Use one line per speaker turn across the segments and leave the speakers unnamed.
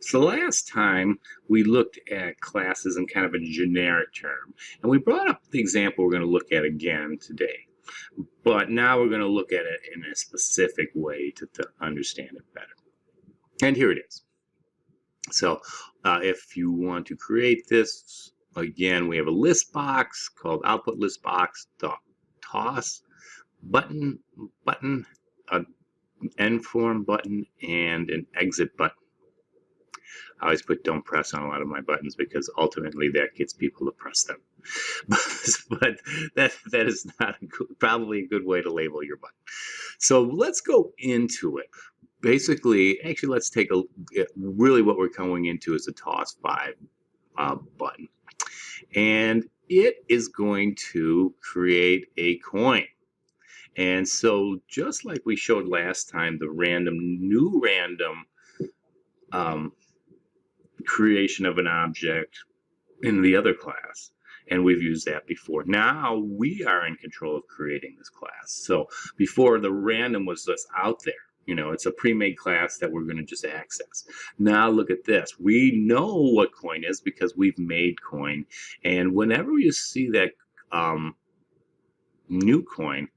So last time we looked at classes in kind of a generic term, and we brought up the example we're going to look at again today. But now we're going to look at it in a specific way to understand it better. And here it is. So if you want to create this, again, we have a list box called output list box toss button, an end form button, and an exit button. I always put don't press on a lot of my buttons because ultimately that gets people to press them. But that is not probably a good way to label your button. So let's go into it. Basically, actually, let's take a really what we're going into is a toss 5 button. And it is going to create a coin. And so just like we showed last time, the new random creation of an object in the other class, and we've used that before. Now we are in control of creating this class. So before, the random was just out there. You know, it's a pre-made class that we're going to just access. Now look at this. We know what coin is because we've made coin. And whenever you see that new coin,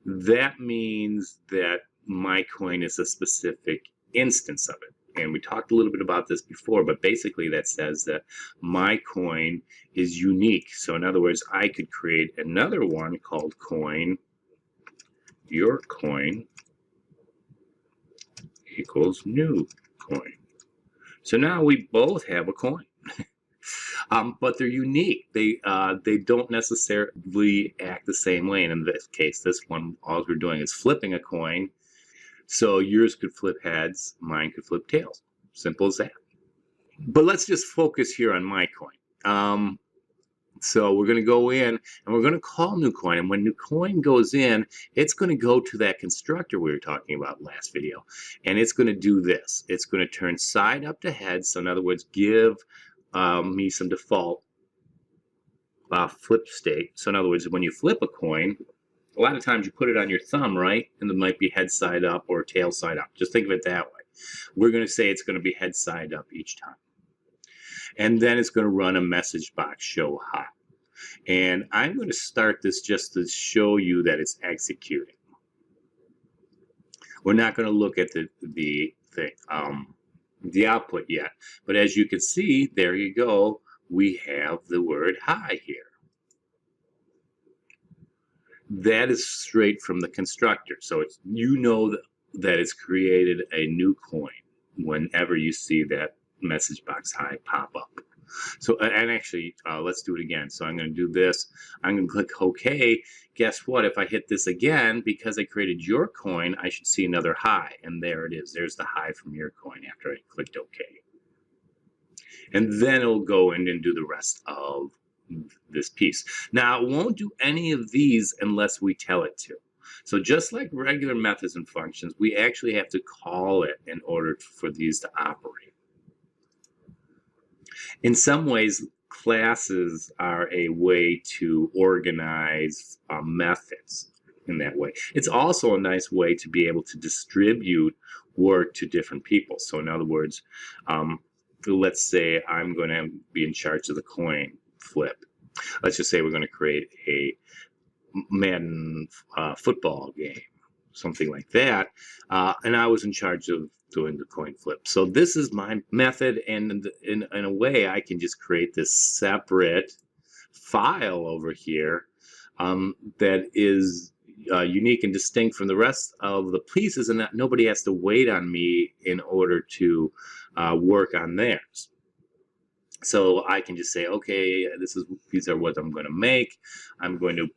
that means that my coin is a specific instance of it. And we talked a little bit about this before, but basically that says that my coin is unique. So in other words, I could create another one called coin, your coin equals new coin. So now we both have a coin. But they're unique. They don't necessarily act the same way. And in this case, this one, all we're doing is flipping a coin. So yours could flip heads, mine could flip tails. Simple as that. But let's just focus here on my coin. So we're going to go in and we're going to call new coin. And when new coin goes in, it's going to go to that constructor we were talking about last video. And it's going to do this. It's going to turn side up to head. So in other words, give me some default flip state. So in other words, when you flip a coin, a lot of times you put it on your thumb, right? And it might be head side up or tail side up. Just think of it that way. We're going to say it's going to be head side up each time. And then it's going to run a message box show high. And I'm going to start this just to show you that it's executing. We're not going to look at the output yet. But as you can see, there you go. We have the word high here. That is straight from the constructor. So it's, you know that it's created a new coin whenever you see that message box high pop up. So, and actually, let's do it again. So I'm going to do this. I'm going to click OK. Guess what? If I hit this again, because I created your coin, I should see another high. And there it is. There's the high from your coin after I clicked OK. And then it'll go in and do the rest of this piece. Now, it won't do any of these unless we tell it to. So just like regular methods and functions, we actually have to call it in order for these to operate. In some ways, classes are a way to organize methods in that way. It's also a nice way to be able to distribute work to different people. So in other words, let's say I'm going to be in charge of the coin flip. Let's just say we're going to create a Madden football game, something like that, and I was in charge of doing the coin flip. So this is my method, and in a way I can just create this separate file over here that is unique and distinct from the rest of the pieces, and that nobody has to wait on me in order to work on theirs. So I can just say, okay, these are what I'm going to make. I'm going to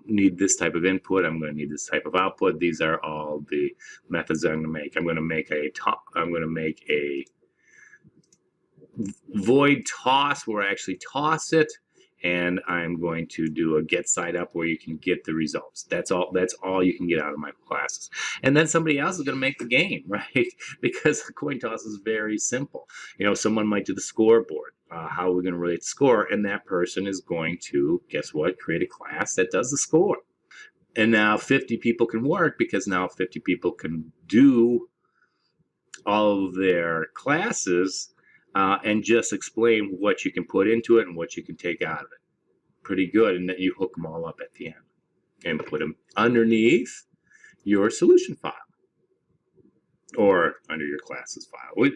need this type of input. I'm going to need this type of output. These are all the methods I'm going to make. I'm going to make a void toss where I actually toss it, and I'm going to do a get side up where you can get the results. That's all you can get out of my classes. And then somebody else is going to make the game, right? Because the coin toss is very simple. You know, someone might do the scoreboard. How are we going to relate the score? And that person is going to, guess what, create a class that does the score. And now 50 people can work because now 50 people can do all of their classes and just explain what you can put into it and what you can take out of it. Pretty good, and then you hook them all up at the end and put them underneath your solution file or under your classes file,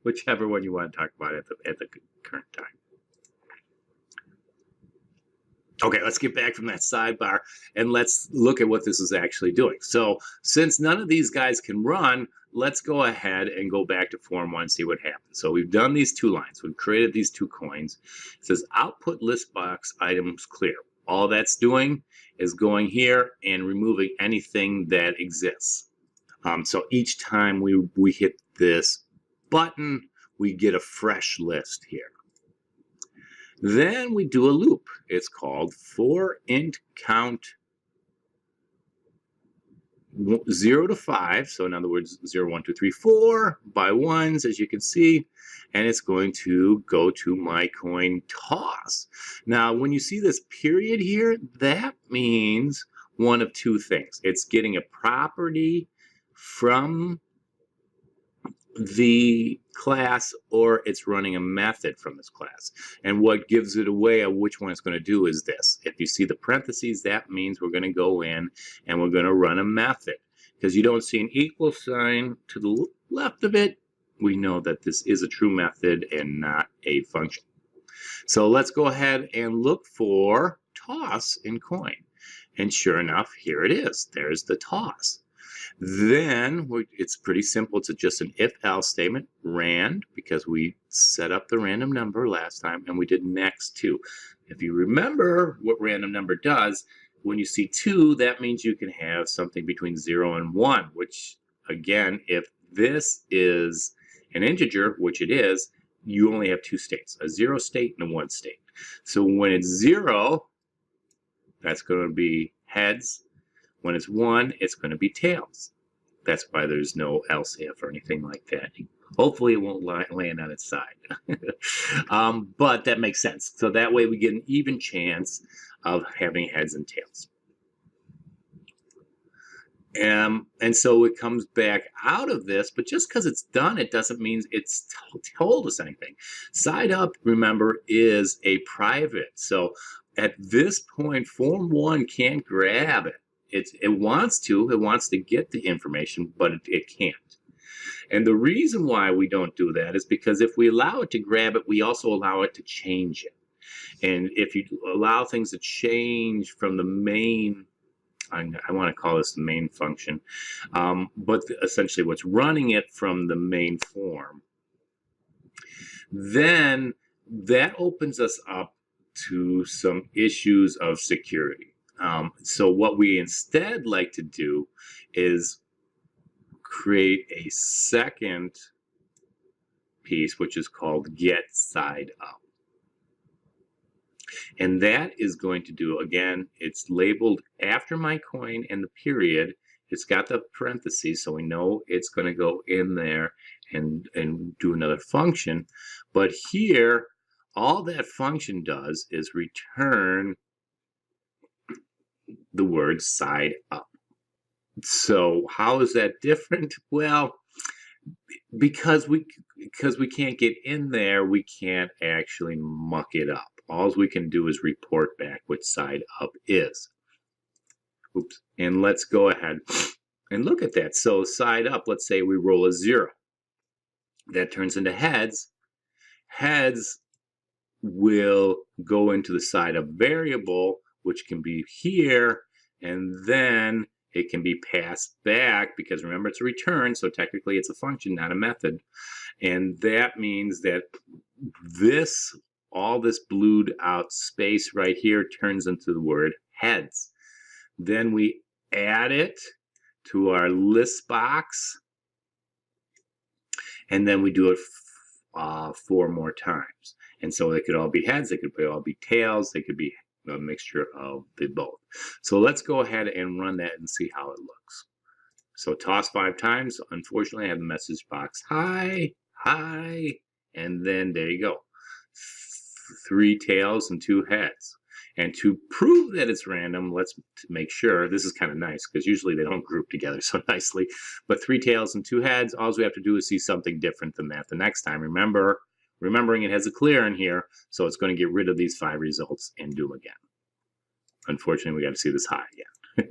whichever one you want to talk about at the current time. Okay, let's get back from that sidebar and let's look at what this is actually doing. So since none of these guys can run, let's go ahead and go back to form 1 and see what happens. So we've done these 2 lines. We've created these 2 coins. It says output list box items clear. All that's doing is going here and removing anything that exists. So each time we hit this button, we get a fresh list here. Then we do a loop. It's called for int count 0 to 5. So in other words, 0, 1, 2, 3, 4 by ones, as you can see. And it's going to go to my coin toss. Now, when you see this period here, that means one of 2 things. It's getting a property from the class, or it's running a method from this class. And what gives it away of which one it's going to do is this. If you see the parentheses, that means we're going to go in and we're going to run a method. Because you don't see an equal sign to the left of it, we know that this is a true method and not a function. So let's go ahead and look for toss in coin. And sure enough, here it is. There's the toss. Then it's pretty simple. It's just an if-else statement, rand, because we set up the random number last time, and we did next 2. If you remember what random number does, when you see 2, that means you can have something between 0 and 1, which, again, if this is an integer, which it is, you only have 2 states, a 0 state and a 1 state. So when it's 0, that's going to be heads. When it's 1, it's going to be tails. That's why there's no else if or anything like that. Hopefully it won't land on its side. But that makes sense. So that way we get an even chance of having heads and tails. And so it comes back out of this, but just because it's done, it doesn't mean it's told us anything. Side up, remember, is a private. So at this point, form 1 can't grab it. It wants to get the information, but it can't. And the reason why we don't do that is because if we allow it to grab it, we also allow it to change it. And if you allow things to change from the main, I want to call this the main function, but essentially what's running it from the main form, then that opens us up to some issues of security. So what we instead like to do is create a second piece, which is called get side up. And that is going to do, again, it's labeled after my coin and the period. It's got the parentheses, so we know it's going to go in there and do another function. But here, all that function does is return the word side up. So how is that different? Well, because we can't get in there, we can't actually muck it up. All we can do is report back what side up is. Oops. And let's go ahead and look at that. So side up, let's say we roll a 0. That turns into heads. Heads will go into the side up variable, which can be here, and then it can be passed back, because remember, it's a return, so technically it's a function, not a method. And that means that all this blued out space right here turns into the word heads. Then we add it to our list box, and then we do it 4 more times. And so they could all be heads, they could all be tails, they could be a mixture of the both. So let's go ahead and run that and see how it looks. So toss 5 times. Unfortunately, I have the message box hi, hi, and then there you go. 3 tails and 2 heads. And to prove that it's random, let's make sure, this is kind of nice because usually they don't group together so nicely, but 3 tails and 2 heads, all we have to do is see something different than that the next time. Remembering it has a clear in here, so it's going to get rid of these 5 results and do them again. Unfortunately, we got to see this high again.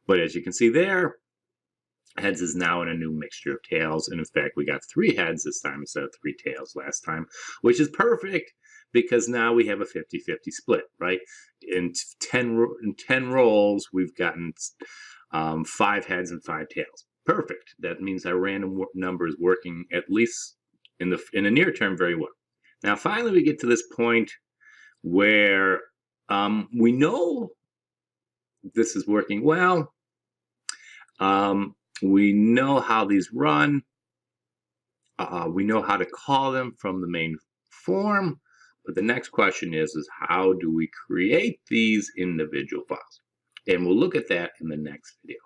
But as you can see there, heads is now in a new mixture of tails, and in fact we got 3 heads this time instead of 3 tails last time, which is perfect because now we have a 50-50 split, right? In 10 rolls we've gotten 5 heads and 5 tails. Perfect. That means our random number is working, at least in the near term, very well. Now finally we get to this point where we know this is working well. We know how these run. We know how to call them from the main form. But the next question is how do we create these individual files? And we'll look at that in the next video.